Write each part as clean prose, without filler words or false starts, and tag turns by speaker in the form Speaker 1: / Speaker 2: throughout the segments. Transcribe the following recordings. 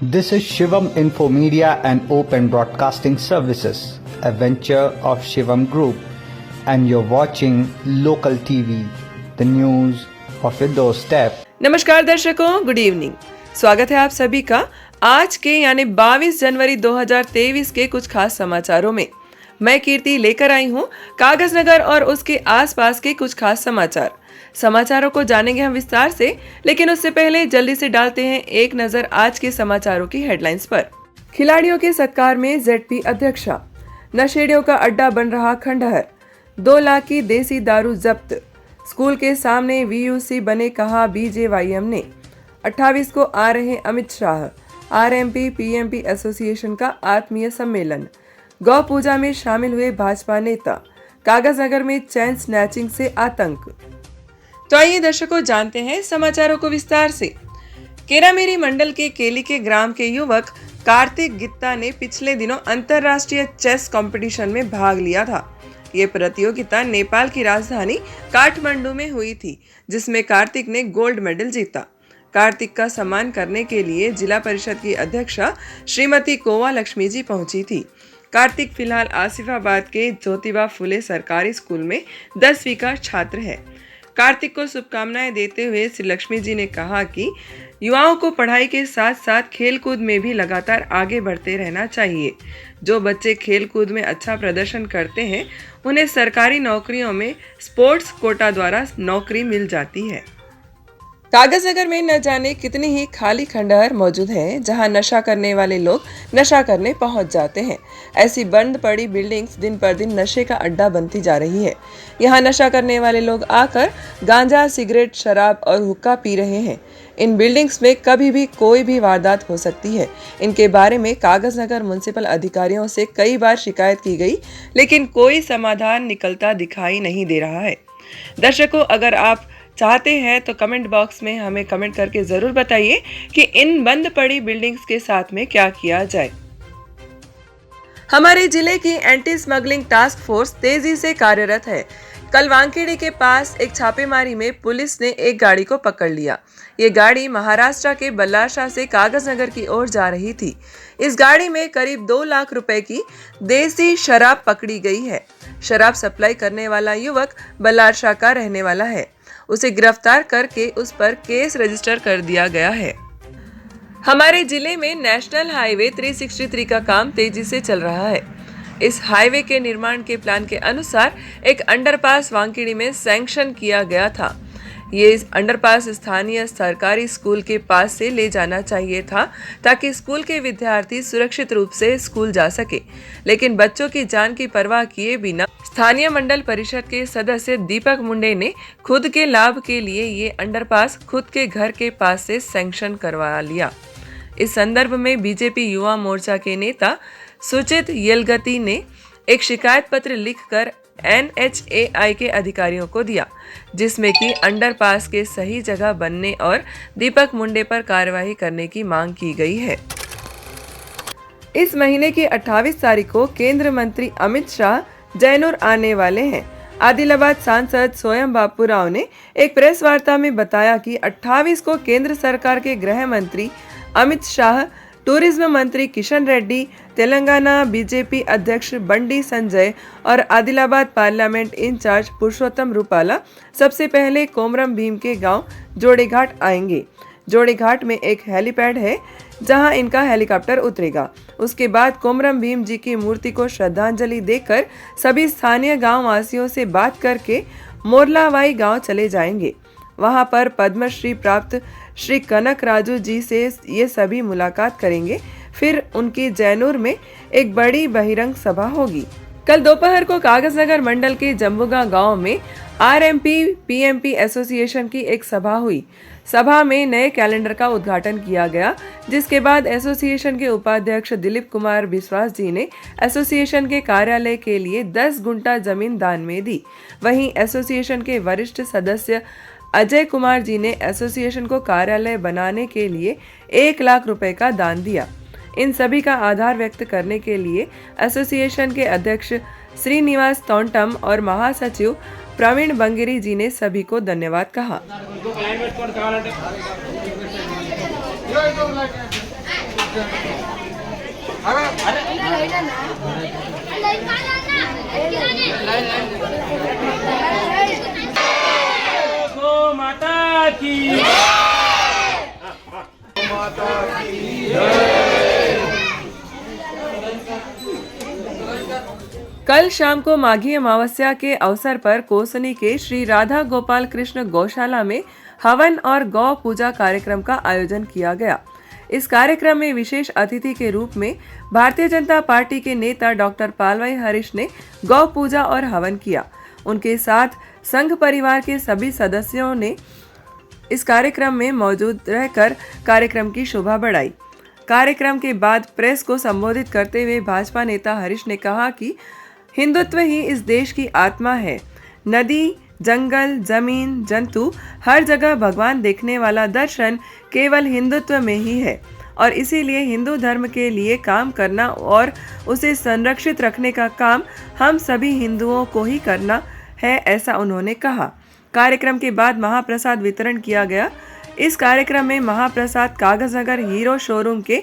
Speaker 1: This is Shivam Info Media and Open Broadcasting Services, a venture of Shivam Group, and you're watching Local TV, the news of your doorstep.
Speaker 2: नमस्कार दर्शकों, good evening. स्वागत है आप सभी का आज के यानी 22 जनवरी 2023 के कुछ खास समाचारों में। मैं कीर्ति लेकर आई हूँ कागज नगर और उसके आसपास के कुछ खास समाचारों को जानेंगे हम विस्तार से, लेकिन उससे पहले जल्दी से डालते हैं एक नजर आज के समाचारों की हेडलाइंस पर। खिलाड़ियों के सत्कार में जेडपी अध्यक्षा, नशेड़ियों का अड्डा बन रहा खंडहर, 2 लाख की देसी दारू जब्त, स्कूल के सामने वीयूसी बने कहा बीजेवाईएम ने। 28 को आ रहे Amit Shah, RMP PMP association का आत्मीय सम्मेलन, गौ पूजा में शामिल हुए भाजपा नेता, कागज नगर में चैन स्नैचिंग से आतंक। तो आइए दर्शकों जानते हैं समाचारों को विस्तार से। केरामेरी मंडल के केली के ग्राम के युवक कार्तिक गित्ता ने पिछले दिनों अंतरराष्ट्रीय चेस कंपटीशन में भाग लिया था। ये प्रतियोगिता नेपाल की राजधानी काठमांडू में हुई थी, जिसमें कार्तिक ने गोल्ड मेडल जीता। कार्तिक का सम्मान करने के लिए जिला परिषद की अध्यक्षा श्रीमती कोवा लक्ष्मी जी पहुंची थी। कार्तिक फिलहाल आसिफाबाद के ज्योतिबा फुले सरकारी स्कूल में 10वीं का छात्र है। कार्तिक को शुभकामनाएं देते हुए श्री लक्ष्मी जी ने कहा कि युवाओं को पढ़ाई के साथ साथ खेलकूद में भी लगातार आगे बढ़ते रहना चाहिए। जो बच्चे खेलकूद में अच्छा प्रदर्शन करते हैं उन्हें सरकारी नौकरियों में स्पोर्ट्स कोटा द्वारा नौकरी मिल जाती है। कागज नगर में न जाने कितने ही खाली खंडहर मौजूद हैं, जहां नशा करने वाले लोग नशा करने पहुंच जाते हैं। ऐसी बंद पड़ी बिल्डिंग्स दिन पर दिन नशे का अड्डा बनती जा रही है। यहां नशा करने वाले लोग आकर गांजा, सिगरेट, शराब और हुक्का पी रहे हैं। इन बिल्डिंग्स में कभी भी कोई भी वारदात हो सकती है। इनके बारे में कागज नगर म्युनिसिपल अधिकारियों से कई बार शिकायत की गई, लेकिन कोई समाधान निकलता दिखाई नहीं दे रहा है। दर्शकों, अगर आप चाहते हैं तो कमेंट बॉक्स में हमें कमेंट करके जरूर बताइए कि इन बंद पड़ी बिल्डिंग्स के साथ में क्या किया जाए। हमारे जिले की एंटी स्मगलिंग टास्क फोर्स तेजी से कार्यरत है। कल वांकेड़ी के पास एक छापेमारी में पुलिस ने एक गाड़ी को पकड़ लिया। ये गाड़ी महाराष्ट्र के बल्लारशाह से कागज नगर की ओर जा रही थी। इस गाड़ी में करीब 2 लाख रुपए की देसी शराब पकड़ी गई है। शराब सप्लाई करने वाला युवक बल्लारशाह का रहने वाला है। उसे गिरफ्तार करके उस पर केस रजिस्टर कर दिया गया है। हमारे जिले में नेशनल हाईवे 363 का काम तेजी से चल रहा है। इस हाईवे के निर्माण के प्लान के अनुसार एक अंडरपास वांकेड़ी में सैंक्शन किया गया था। ये अंडरपास स्थानीय सरकारी स्कूल के पास से ले जाना चाहिए था, ताकि स्कूल के विद्यार्थी सुरक्षित रूप से स्कूल जा सके, लेकिन बच्चों की जान की परवाह किए बिना स्थानीय मंडल परिषद के सदस्य दीपक मुंडे ने खुद के लाभ के लिए ये अंडरपास खुद के घर के पास से सैंक्शन करवा लिया। इस संदर्भ में बीजेपी युवा मोर्चा के नेता सुचित येलगती ने एक शिकायत पत्र लिखकर NHAI के अधिकारियों को दिया, जिसमें कि अंडरपास के सही जगह बनने और दीपक मुंडे पर कार्रवाई करने की मांग की गई है। इस महीने की 28 तारीख को केंद्र मंत्री अमित शाह जयनूर आने वाले हैं। आदिलाबाद सांसद स्वयं बापू राव ने एक प्रेस वार्ता में बताया कि 28 को केंद्र सरकार के गृह मंत्री अमित शाह, टूरिज्म मंत्री किशन रेड्डी, तेलंगाना बीजेपी अध्यक्ष बंडी संजय और आदिलाबाद पार्लियामेंट इंचार्ज पुरुषोत्तम रूपाला सबसे पहले कोमरम भीम के गांव जोड़ीघाट आएंगे। जोड़ीघाट में एक हेलीपैड है, जहां इनका हेलीकॉप्टर उतरेगा। उसके बाद कोमरम भीम जी की मूर्ति को श्रद्धांजलि देकर सभी स्थानीय गांव वासियों से बात करके मोरलावाई गांव चले जाएंगे। वहां पर पद्मश्री प्राप्त श्री कनक राजू जी से ये सभी मुलाकात करेंगे। फिर उनकी जैनूर में एक बड़ी बहिरंग सभा होगी। कल दोपहर को कागज नगर मंडल के जम्बुगा गांव में आरएमपी पीएमपी एसोसिएशन की एक सभा हुई। सभा में नए कैलेंडर का उद्घाटन किया गया, जिसके बाद एसोसिएशन के उपाध्यक्ष दिलीप कुमार बिस्वास जी ने एसोसिएशन के कार्यालय के लिए 10 गुंठा जमीन दान में दी। वहीं एसोसिएशन के वरिष्ठ सदस्य अजय कुमार जी ने एसोसिएशन को कार्यालय बनाने के लिए 1 लाख रुपए का दान दिया। इन सभी का आधार व्यक्त करने के लिए एसोसिएशन के अध्यक्ष श्रीनिवास तौंटम और महासचिव प्रवीण बंगिरी जी ने सभी को धन्यवाद कहा।
Speaker 3: गो माता की
Speaker 2: कल शाम को माघी अमावस्या के अवसर पर कोसनी के श्री राधा गोपाल कृष्ण गौशाला में हवन और गौ पूजा कार्यक्रम का आयोजन किया गया। इस कार्यक्रम में विशेष अतिथि के रूप में भारतीय जनता पार्टी के नेता डॉक्टर पालवाई हरीश ने गौ पूजा और हवन किया। उनके साथ संघ परिवार के सभी सदस्यों ने इस कार्यक्रम में मौजूद रहकर कार्यक्रम की शोभा बढ़ाई। कार्यक्रम के बाद प्रेस को संबोधित करते हुए भाजपा नेता हरीश ने कहा कि हिंदुत्व ही इस देश की आत्मा है। नदी, जंगल, जमीन, जंतु, हर जगह भगवान देखने वाला दर्शन केवल हिंदुत्व में ही है और इसीलिए हिंदू धर्म के लिए काम करना और उसे संरक्षित रखने का काम हम सभी हिंदुओं को ही करना है, ऐसा उन्होंने कहा। कार्यक्रम के बाद महाप्रसाद वितरण किया गया। इस कार्यक्रम में महाप्रसाद कागजनगर हीरो शोरूम के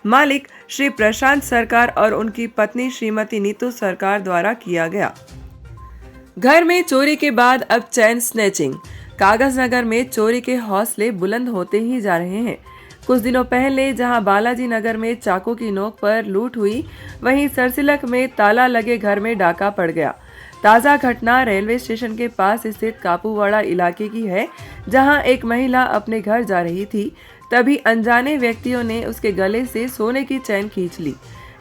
Speaker 2: मालिक श्री प्रशांत सरकार और उनकी पत्नी श्रीमती नीतू सरकार द्वारा किया गया। घर में चोरी के बाद अब चैन स्नैचिंग। कागजनगर में चोरी के हौसले बुलंद होते ही जा रहे हैं। कुछ दिनों पहले जहां बालाजी नगर में चाकू की नोक पर लूट हुई, वहीं सरसिलक में ताला लगे घर में डाका पड़ गया। ताज़ा घटना रेलवे स्टेशन के पास स्थित कापूवाड़ा इलाके की है, जहां एक महिला अपने घर जा रही थी। तभी अनजाने व्यक्तियों ने उसके गले से सोने की चैन खींच ली।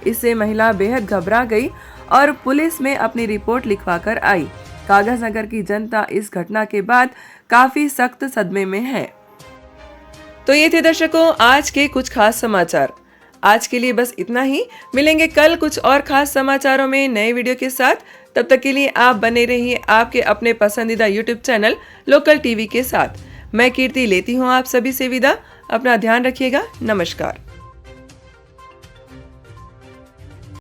Speaker 2: इससे महिला बेहद घबरा गई और पुलिस में अपनी रिपोर्ट लिखवाकर आई। कागजनगर की जनता इस घटना के बाद काफी सख्त सदमे में है। तो ये थे दर्शकों आज के कुछ खास समाचार। आज के लिए बस इतना ही। मिलेंगे कल कुछ और खास समाचारों में नए वीडियो के साथ। तब तक के लिए आप बने रहिए आपके अपने पसंदीदा यूट्यूब चैनल लोकल टीवी के साथ। मैं कीर्ति लेती हूँ आप सभी से विदा। अपना ध्यान रखिएगा। नमस्कार।